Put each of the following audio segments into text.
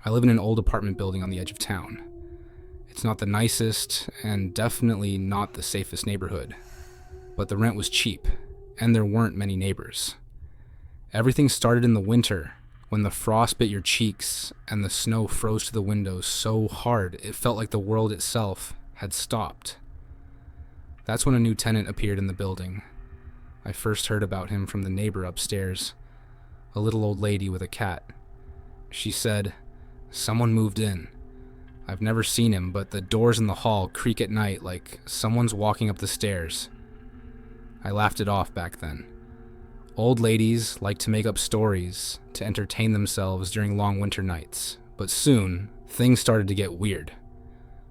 I live in an old apartment building on the edge of town. It's not the nicest and definitely not the safest neighborhood, but the rent was cheap and there weren't many neighbors. Everything started in the winter when the frost bit your cheeks and the snow froze to the windows so hard it felt like the world itself had stopped. That's when a new tenant appeared in the building. I first heard about him from the neighbor upstairs, a little old lady with a cat. She said, "Someone moved in. I've never seen him, but the doors in the hall creak at night like someone's walking up the stairs." I laughed it off back then. Old ladies like to make up stories to entertain themselves during long winter nights, but soon things started to get weird.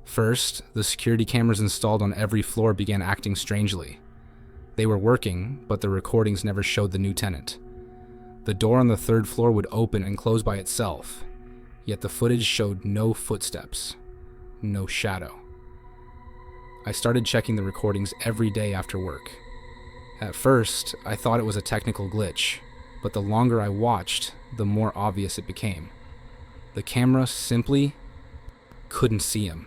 First, the security cameras installed on every floor began acting strangely. They were working, but the recordings never showed the new tenant. The door on the third floor would open and close by itself, yet the footage showed no footsteps, no shadow. I started checking the recordings every day after work. At first, I thought it was a technical glitch, but the longer I watched, the more obvious it became. The camera simply couldn't see him.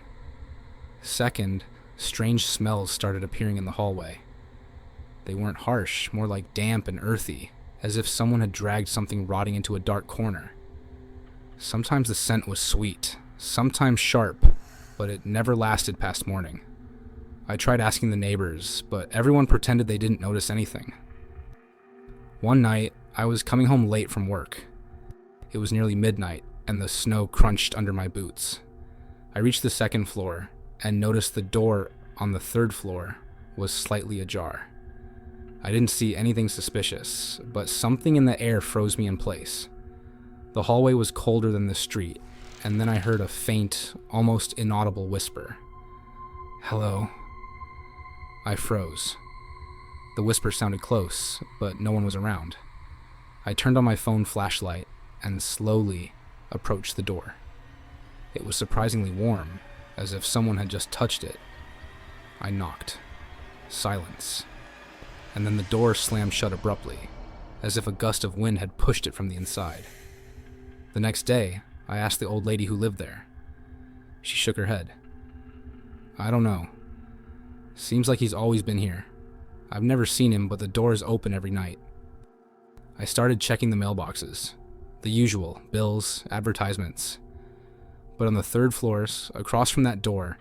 Second, strange smells started appearing in the hallway. They weren't harsh, more like damp and earthy, as if someone had dragged something rotting into a dark corner. Sometimes the scent was sweet, sometimes sharp, but it never lasted past morning. I tried asking the neighbors, but everyone pretended they didn't notice anything. One night, I was coming home late from work. It was nearly midnight, and the snow crunched under my boots. I reached the second floor and noticed the door on the third floor was slightly ajar. I didn't see anything suspicious, but something in the air froze me in place. The hallway was colder than the street, and then I heard a faint, almost inaudible whisper. "Hello." I froze. The whisper sounded close, but no one was around. I turned on my phone flashlight and slowly approached the door. It was surprisingly warm, as if someone had just touched it. I knocked. Silence. And then the door slammed shut abruptly, as if a gust of wind had pushed it from the inside. The next day, I asked the old lady who lived there. She shook her head. "I don't know. Seems like he's always been here. I've never seen him, but the door is open every night." I started checking the mailboxes. The usual, bills, advertisements. But on the third floors, across from that door,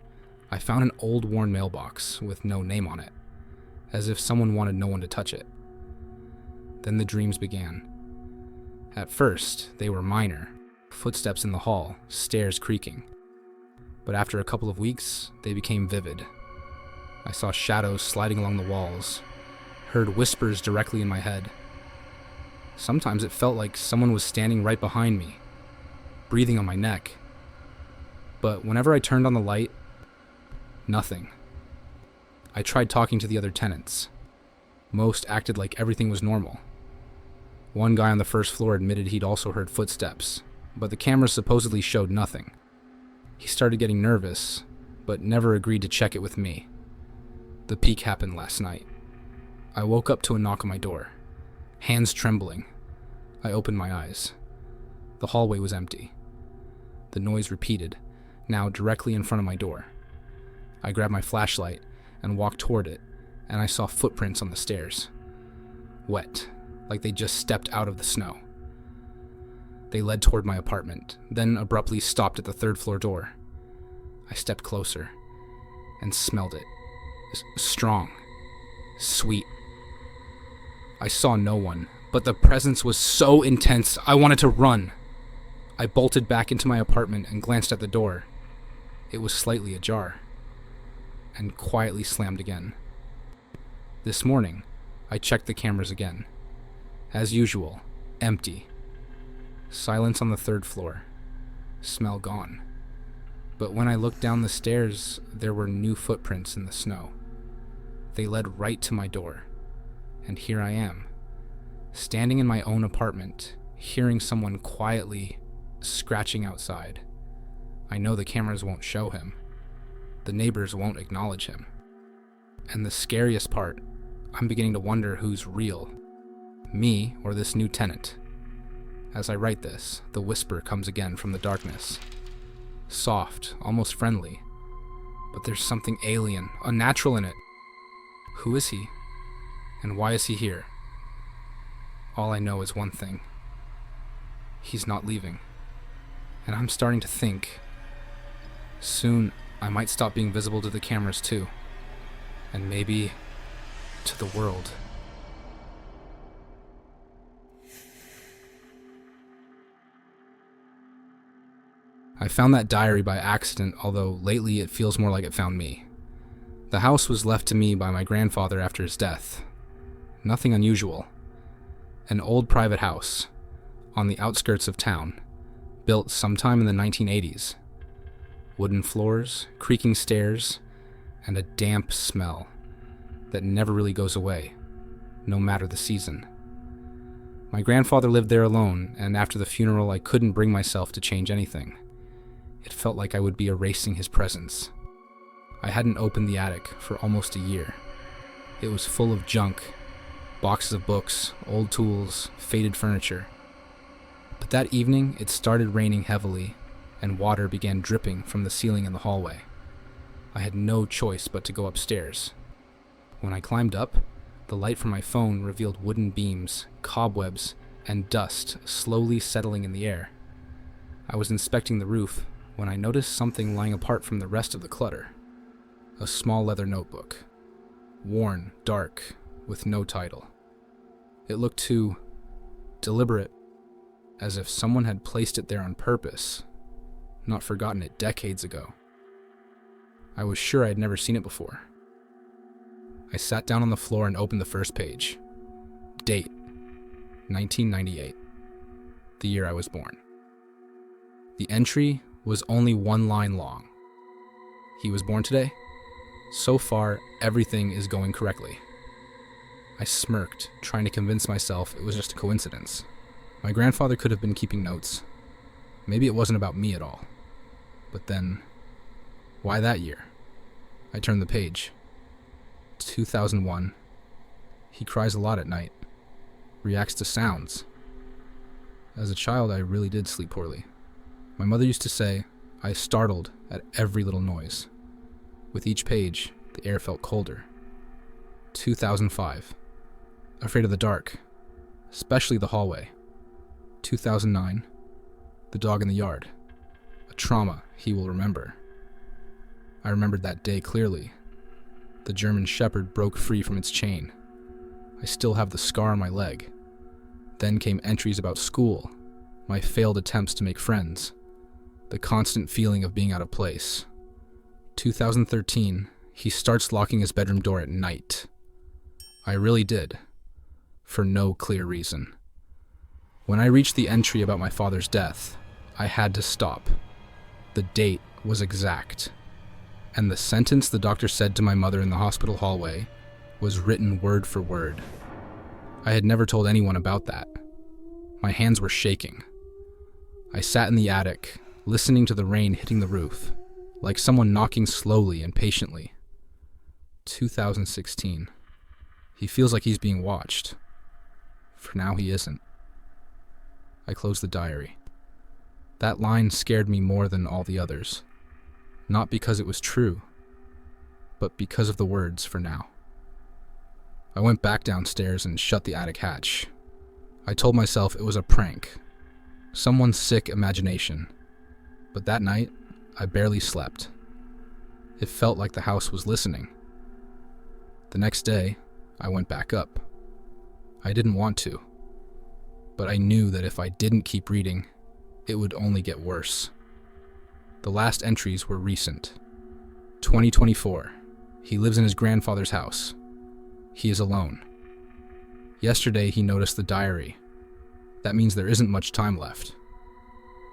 I found an old worn mailbox with no name on it, as if someone wanted no one to touch it. Then the dreams began. At first, they were minor, footsteps in the hall, stairs creaking. But after a couple of weeks, they became vivid. I saw shadows sliding along the walls, heard whispers directly in my head. Sometimes it felt like someone was standing right behind me, breathing on my neck. But whenever I turned on the light, nothing. I tried talking to the other tenants. Most acted like everything was normal. One guy on the first floor admitted he'd also heard footsteps, but the cameras supposedly showed nothing. He started getting nervous, but never agreed to check it with me. The peak happened last night. I woke up to a knock on my door, hands trembling. I opened my eyes. The hallway was empty. The noise repeated, now directly in front of my door. I grabbed my flashlight and walked toward it, and I saw footprints on the stairs. Wet, like they just stepped out of the snow. They led toward my apartment, then abruptly stopped at the third floor door. I stepped closer and smelled it. Strong, sweet. I saw no one, but the presence was so intense I wanted to run. I bolted back into my apartment and glanced at the door. It was slightly ajar, and quietly slammed again. This morning, I checked the cameras again. As usual, empty. Silence on the third floor. Smell gone. But when I looked down the stairs, there were new footprints in the snow. They led right to my door. And here I am, standing in my own apartment, hearing someone quietly scratching outside. I know the cameras won't show him. The neighbors won't acknowledge him. And the scariest part, I'm beginning to wonder who's real, me or this new tenant. As I write this, the whisper comes again from the darkness. Soft, almost friendly, but there's something alien, unnatural in it. Who is he? And why is he here? All I know is one thing. He's not leaving. And I'm starting to think, soon I might stop being visible to the cameras too. And maybe to the world. I found that diary by accident, although lately it feels more like it found me. The house was left to me by my grandfather after his death. Nothing unusual. An old private house on the outskirts of town, built sometime in the 1980s. Wooden floors, creaking stairs, and a damp smell that never really goes away, no matter the season. My grandfather lived there alone, and after the funeral I couldn't bring myself to change anything. It felt like I would be erasing his presence. I hadn't opened the attic for almost a year. It was full of junk, boxes of books, old tools, faded furniture. But that evening it started raining heavily, and water began dripping from the ceiling in the hallway. I had no choice but to go upstairs. When I climbed up, the light from my phone revealed wooden beams, cobwebs, and dust slowly settling in the air. I was inspecting the roof when I noticed something lying apart from the rest of the clutter. A small leather notebook. Worn, dark, with no title. It looked too deliberate, as if someone had placed it there on purpose, not forgotten it decades ago. I was sure I had never seen it before. I sat down on the floor and opened the first page. Date, 1998, the year I was born. The entry was only one line long. He was born today? So far, everything is going correctly. I smirked, trying to convince myself it was just a coincidence. My grandfather could have been keeping notes. Maybe it wasn't about me at all. But then, why that year? I turned the page. 2001. He cries a lot at night. Reacts to sounds. As a child, I really did sleep poorly. My mother used to say I startled at every little noise. With each page, the air felt colder. 2005. Afraid of the dark, especially the hallway. 2009. The dog in the yard. A trauma he will remember. I remembered that day clearly. The German Shepherd broke free from its chain. I still have the scar on my leg. Then came entries about school, my failed attempts to make friends, the constant feeling of being out of place. 2013, he starts locking his bedroom door at night. I really did, for no clear reason. When I reached the entry about my father's death, I had to stop. The date was exact, and the sentence the doctor said to my mother in the hospital hallway was written word for word. I had never told anyone about that. My hands were shaking. I sat in the attic, listening to the rain hitting the roof, like someone knocking slowly and patiently. 2016. He feels like he's being watched. For now, he isn't. I closed the diary. That line scared me more than all the others. Not because it was true, but because of the words "for now." I went back downstairs and shut the attic hatch. I told myself it was a prank, someone's sick imagination. But that night, I barely slept. It felt like the house was listening. The next day, I went back up. I didn't want to, but I knew that if I didn't keep reading, it would only get worse. The last entries were recent. 2024. He lives in his grandfather's house. He is alone. Yesterday, he noticed the diary. That means there isn't much time left.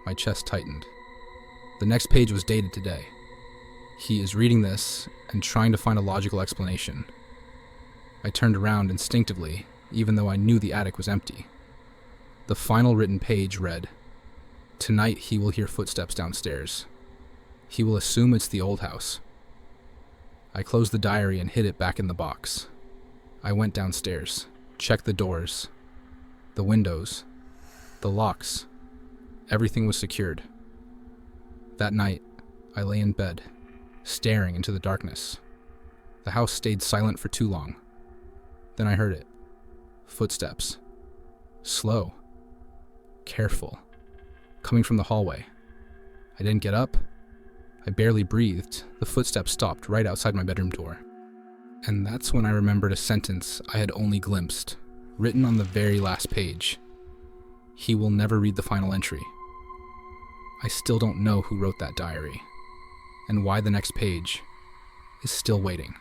My chest tightened. The next page was dated today. He is reading this and trying to find a logical explanation. I turned around instinctively, even though I knew the attic was empty. The final written page read, "Tonight he will hear footsteps downstairs. He will assume it's the old house." I closed the diary and hid it back in the box. I went downstairs, checked the doors, the windows, The locks. Everything was secured. That night, I lay in bed, staring into the darkness. The house stayed silent for too long. Then I heard it. Footsteps. Slow. Careful. Coming from the hallway. I didn't get up. I barely breathed. The footsteps stopped right outside my bedroom door. And that's when I remembered a sentence I had only glimpsed, written on the very last page. He will never read the final entry. I still don't know who wrote that diary, and why the next page is still waiting.